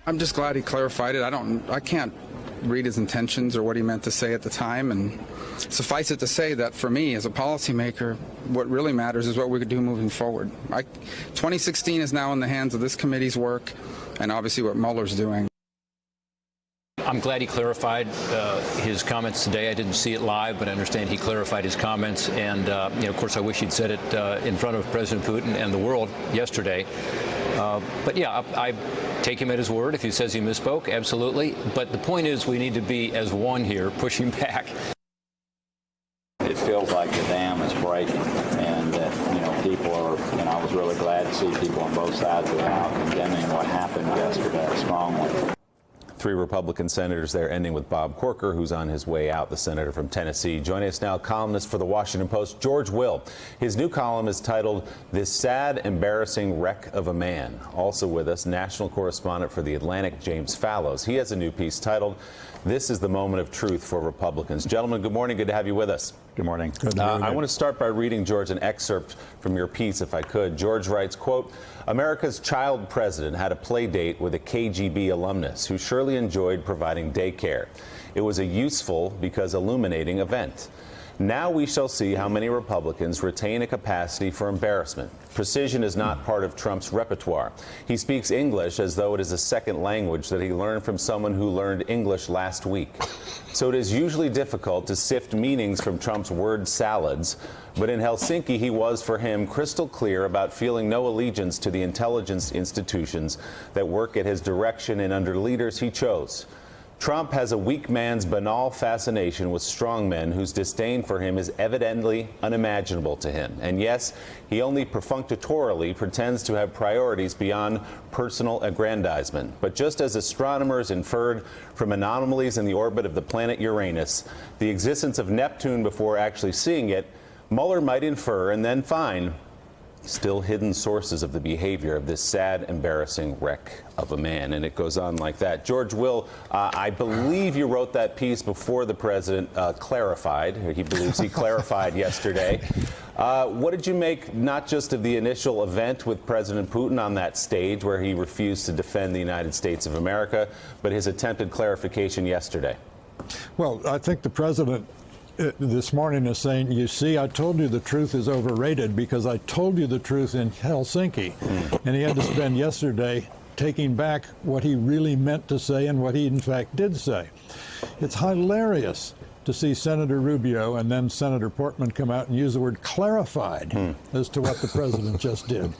I'm just glad he clarified it. I can't read his intentions or what he meant to say at the time, and suffice it to say that for me as a policymaker, what really matters is what we could do moving forward. 2016 is now in the hands of this committee's work and obviously what Mueller's doing. I'm glad he clarified his comments today. I didn't see it live, but I understand he clarified his comments. And, of course, I wish he'd said it in front of President Putin and the world yesterday. But, yeah, I take him at his word. If he says he misspoke, absolutely. But the point is we need to be as one here, pushing back. It feels like the dam is breaking, and that, people are, I was really glad to see people on both sides of the aisle condemning what happened yesterday strongly. 3 Republican senators there, ending with Bob Corker, who's on his way out, the senator from Tennessee. Joining us now, columnist for the Washington Post, George Will. His new column is titled "This Sad, Embarrassing Wreck of a Man." Also with us, national correspondent for The Atlantic, James Fallows. He has a new piece titled "This is the Moment of Truth for Republicans." Gentlemen, good morning. Good to have you with us. Good morning. I want to start by reading, George, an excerpt from your piece, if I could. George writes, quote, "America's child president had a play date with a KGB alumnus who surely enjoyed providing daycare. It was a useful because illuminating event. Now we shall see how many Republicans retain a capacity for embarrassment. Precision is not part of Trump's repertoire. He speaks English as though it is a second language that he learned from someone who learned English last week. So it is usually difficult to sift meanings from Trump's word salads, but in Helsinki he was, for him, crystal clear about feeling no allegiance to the intelligence institutions that work at his direction and under leaders he chose. Trump has a weak man's banal fascination with strong men whose disdain for him is evidently unimaginable to him. And yes, he only perfunctorily pretends to have priorities beyond personal aggrandizement. But just as astronomers inferred from anomalies in the orbit of the planet Uranus the existence of Neptune before actually seeing it, Mueller might infer and then find still hidden sources of the behavior of this sad, embarrassing wreck of a man." And it goes on like that. George Will, I believe you wrote that piece before the president clarified. He believes he clarified yesterday. What did you make not just of the initial event with President Putin on that stage where he refused to defend the United States of America, but his attempted clarification yesterday? Well, I think the president this morning is saying, you see, I told you the truth is overrated because I told you the truth in Helsinki. And he had to spend yesterday taking back what he really meant to say and what he in fact did say. It's hilarious to see Senator Rubio and then Senator Portman come out and use the word clarified as to what the president just did.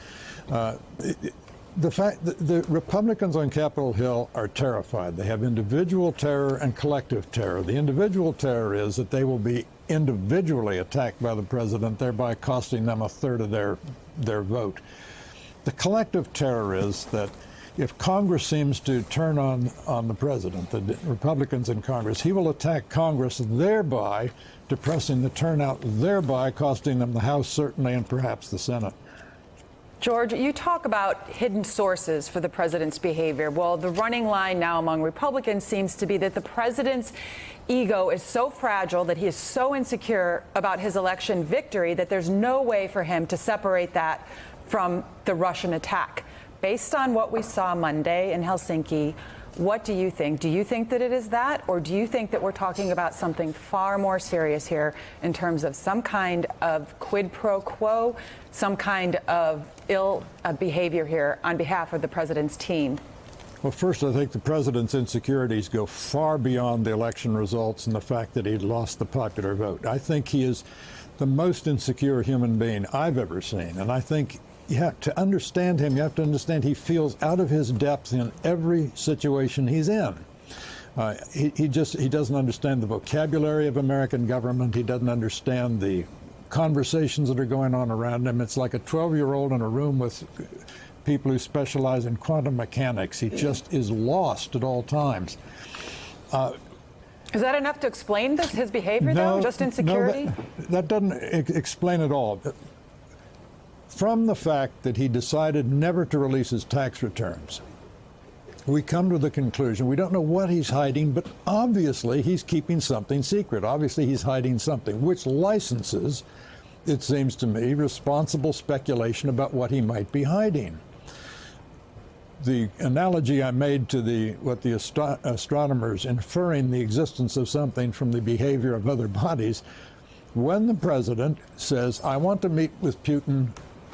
The fact that the Republicans on Capitol Hill are terrified. They have individual terror and collective terror. The individual terror is that they will be individually attacked by the president, thereby costing them a third of their vote. The collective terror is that if Congress seems to turn on the president, the Republicans in Congress, he will attack Congress, thereby depressing the turnout, thereby costing them the House certainly and perhaps the Senate. George, you talk about hidden sources for the president's behavior. Well, the running line now among Republicans seems to be that the president's ego is so fragile, that he is so insecure about his election victory that there's no way for him to separate that from the Russian attack. Based on what we saw Monday in Helsinki, what do you think? Do you think that it is that, or do you think that we're talking about something far more serious here in terms of some kind of quid pro quo, some kind of ill behavior here on behalf of the president's team? Well, first, I think the president's insecurities go far beyond the election results and the fact that he lost the popular vote. I think he is the most insecure human being I've ever seen, and I think to understand him, you have to understand he feels out of his depth in every situation he's in. He doesn't understand the vocabulary of American government. He doesn't understand the conversations that are going on around him. It's like a 12-year-old in a room with people who specialize in quantum mechanics. He just is lost at all times. Is that enough to explain his behavior, though? Just insecurity? No, that doesn't explain it all. From the fact that he decided never to release his tax returns, we come to the conclusion, we don't know what he's hiding, but obviously he's keeping something secret. Obviously he's hiding something, which licenses, it seems to me, responsible speculation about what he might be hiding. the analogy I made to what the astronomers inferring the existence of something from the behavior of other bodies, when the president says, I want to meet with Putin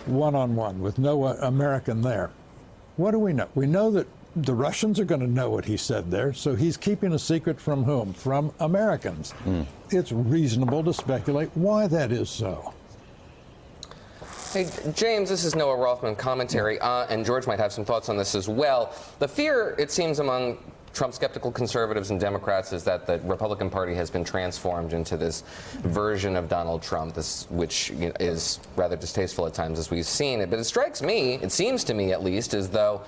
one-on-one with no American there, what do we know? We know that the Russians are going to know what he said there, so he's keeping a secret from whom? From Americans. It's reasonable to speculate why that is so. Hey, James, this is Noah Rothman commentary, and George might have some thoughts on this as well. The fear, it seems, among Trump-skeptical conservatives and Democrats is that the Republican Party has been transformed into this version of Donald Trump, which is rather distasteful at times, as we've seen it. But it strikes me, it seems to me at least, as though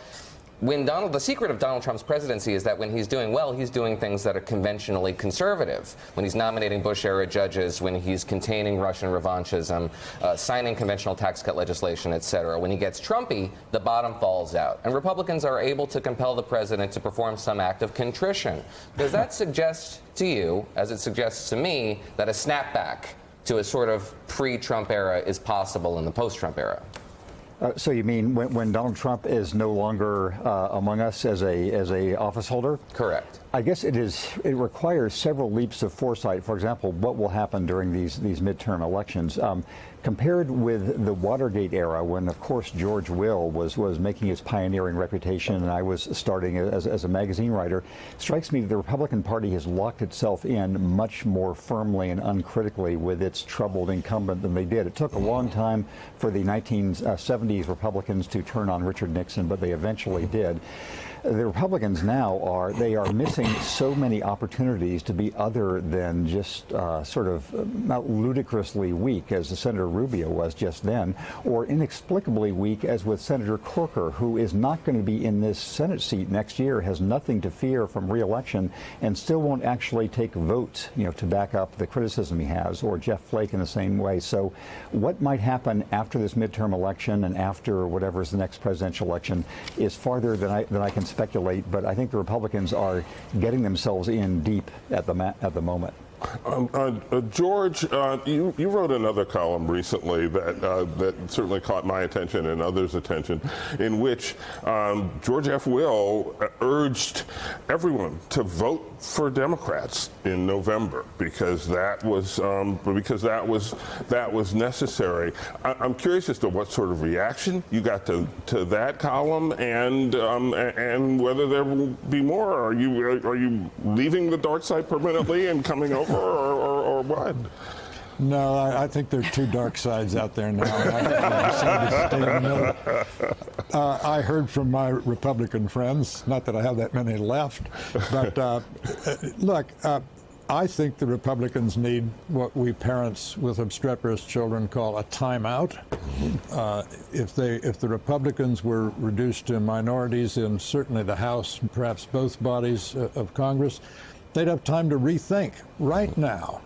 the secret of Donald Trump's presidency is that when he's doing well, he's doing things that are conventionally conservative. When he's nominating Bush-era judges, when he's containing Russian revanchism, signing conventional tax cut legislation, etc. When he gets Trumpy, the bottom falls out. And Republicans are able to compel the president to perform some act of contrition. Does that suggest to you, as it suggests to me, that a snapback to a sort of pre-Trump era is possible in the post-Trump era? So you mean when Donald Trump is no longer among us as a office holder? Correct. I guess it requires several leaps of foresight. For example, what will happen during these midterm elections? Compared with the Watergate era, when, of course, George Will was making his pioneering reputation and I was starting as a magazine writer, strikes me that the Republican Party has locked itself in much more firmly and uncritically with its troubled incumbent than they did. It took a long time for the 1970s Republicans to turn on Richard Nixon, but they eventually did. The Republicans now are missing so many opportunities to be other than just sort of not ludicrously weak, as Senator Rubio was just then, or inexplicably weak, as with Senator Corker, who is not going to be in this Senate seat next year, has nothing to fear from re-election, and still won't actually take votes, to back up the criticism he has, or Jeff Flake in the same way. So what might happen after this midterm election and after whatever is the next presidential election is farther than I can speculate, but I think the Republicans are getting themselves in deep at the moment. George, you wrote another column recently that certainly caught my attention and others' attention, in which George F. Will urged everyone to vote for Democrats in November because that was necessary. I'm curious as to what sort of reaction you got to that column, and whether there will be more. Are you leaving the dark side permanently and coming over? Or what? No, I think there are two dark sides out there now. I heard from my Republican friends, not that I have that many left, but look, I think the Republicans need what we parents with obstreperous children call a timeout. If the Republicans were reduced to minorities in certainly the House and perhaps both bodies of Congress, they'd have time to rethink. Right now,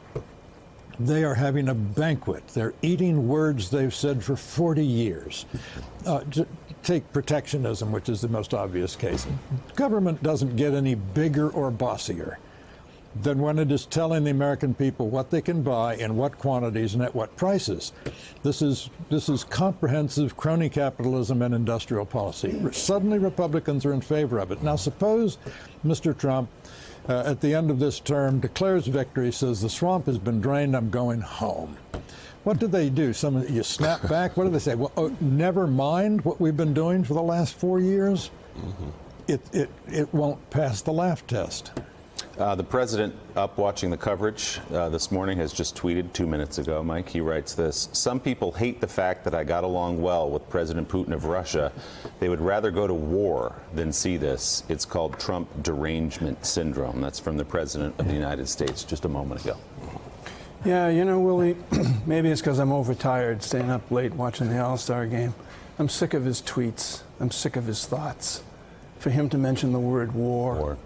they are having a banquet. They're eating words they've said for 40 years. Take protectionism, which is the most obvious case. Government doesn't get any bigger or bossier than when it is telling the American people what they can buy, in what quantities, and at what prices. This is comprehensive crony capitalism and industrial policy. Suddenly Republicans are in favor of it. Now suppose Mr. Trump, at the end of this term, declares victory, says the swamp has been drained, I'm going home. What do they do? You snap back? What do they say? Well, never mind what we've been doing for the last 4 years? Mm-hmm. It won't pass the laugh test. The president, up watching the coverage this morning, has just tweeted 2 minutes ago, Mike. He writes this: some people hate the fact that I got along well with President Putin of Russia. They would rather go to war than see this. It's called Trump derangement syndrome. That's from the president of the United States just a moment ago. Yeah, Willie, maybe it's because I'm overtired staying up late watching the All-Star game. I'm sick of his tweets. I'm sick of his thoughts. For him to mention the word war.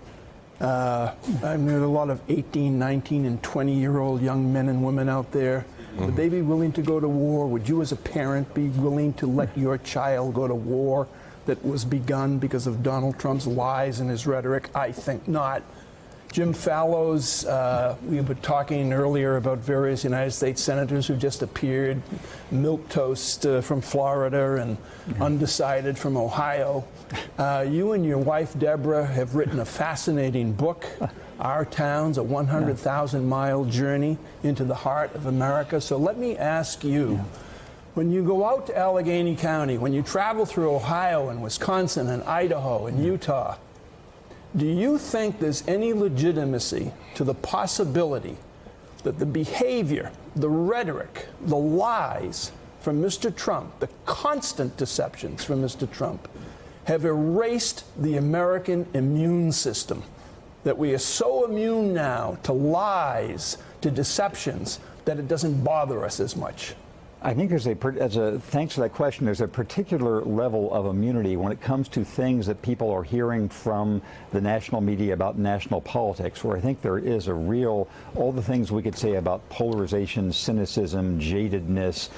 I know a lot of 18, 19, and 20-year-old young men and women out there. Would they be willing to go to war? Would you as a parent be willing to let your child go to war that was begun because of Donald Trump's lies and his rhetoric? I think not. Jim Fallows, we were talking earlier about various United States senators who just appeared, milquetoast from Florida and undecided from Ohio. You and your wife, Deborah, have written a fascinating book, Our Towns, a 100,000-mile journey into the heart of America. So let me ask you, when you go out to Allegheny County, when you travel through Ohio and Wisconsin and Idaho and Utah, do you think there's any legitimacy to the possibility that the behavior, the rhetoric, the lies from Mr. Trump, the constant deceptions from Mr. Trump, have erased the American immune system? That we are so immune now to lies, to deceptions, that it doesn't bother us as much? I think thanks for that question, there's a particular level of immunity when it comes to things that people are hearing from the national media about national politics, where I think there is a real, all the things we could say about polarization, cynicism, jadedness,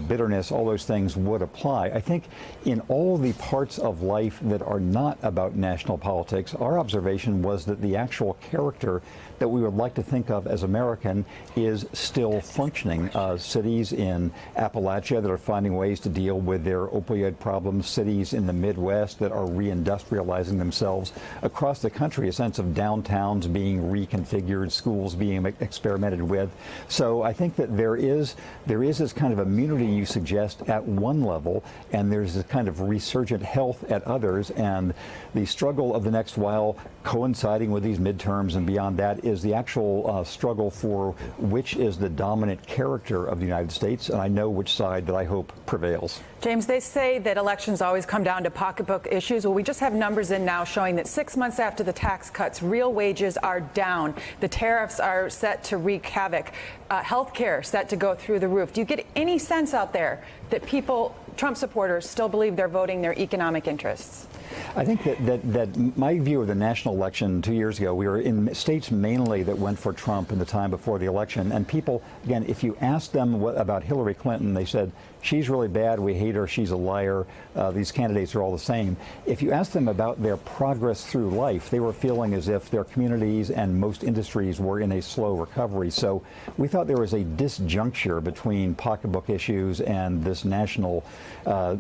bitterness, all those things would apply. I think in all the parts of life that are not about national politics, our observation was that the actual character that we would like to think of as American is still functioning. Cities in Appalachia that are finding ways to deal with their opioid problems, cities in the Midwest that are reindustrializing themselves. Across the country, a sense of downtowns being reconfigured, schools being experimented with. So I think that there is this kind of immunity you suggest at one level, and there's this kind of resurgent health at others, and the struggle of the next while coinciding with these midterms and beyond that is the actual struggle for which is the dominant character of the United States, and I know which side that I hope prevails. James, they say that elections always come down to pocketbook issues. Well, we just have numbers in now showing that 6 months after the tax cuts, real wages are down. The tariffs are set to wreak havoc. Health care set to go through the roof. Do you get any sense out there that people, Trump supporters, still believe they're voting their economic interests? I think that my view of the national election 2 years ago, we were in states mainly that went for Trump in the time before the election. And people, again, if you asked them about Hillary Clinton, they said, she's really bad, we hate her, she's a liar, these candidates are all the same. If you asked them about their progress through life, they were feeling as if their communities and most industries were in a slow recovery. So we thought there was a disjuncture between pocketbook issues and this the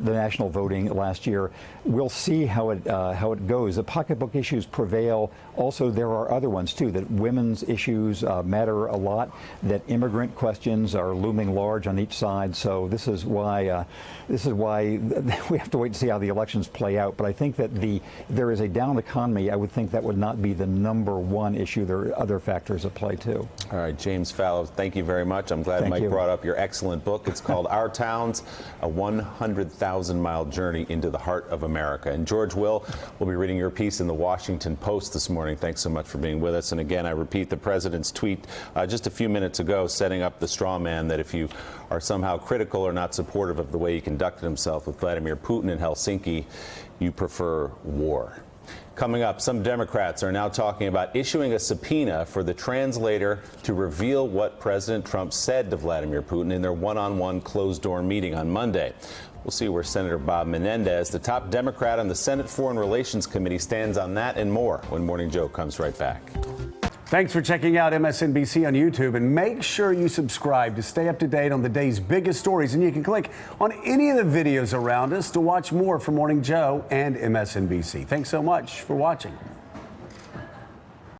national voting last year. We'll see how it goes. The pocketbook issues prevail. Also, there are other ones too. That women's issues matter a lot. That immigrant questions are looming large on each side. So this is why we have to wait to see how the elections play out. But I think that there is a down economy. I would think that would not be the #1 issue. There are other factors at play too. All right, James Fallows, thank you very much. I'm glad Mike brought up your excellent book. It's called Our Towns, a 100,000-mile journey into the heart of America. And George Will be reading your piece in the Washington Post this morning. Thanks so much for being with us. And again, I repeat the president's tweet just a few minutes ago, setting up the straw man that if you are somehow critical or not supportive of the way he conducted himself with Vladimir Putin in Helsinki, you prefer war. Coming up, some Democrats are now talking about issuing a subpoena for the translator to reveal what President Trump said to Vladimir Putin in their one-on-one closed-door meeting on Monday. We'll see where Senator Bob Menendez, the top Democrat on the Senate Foreign Relations Committee, stands on that and more when Morning Joe comes right back. Thanks for checking out MSNBC on YouTube, and make sure you subscribe to stay up to date on the day's biggest stories. And you can click on any of the videos around us to watch more from Morning Joe and MSNBC. Thanks so much for watching.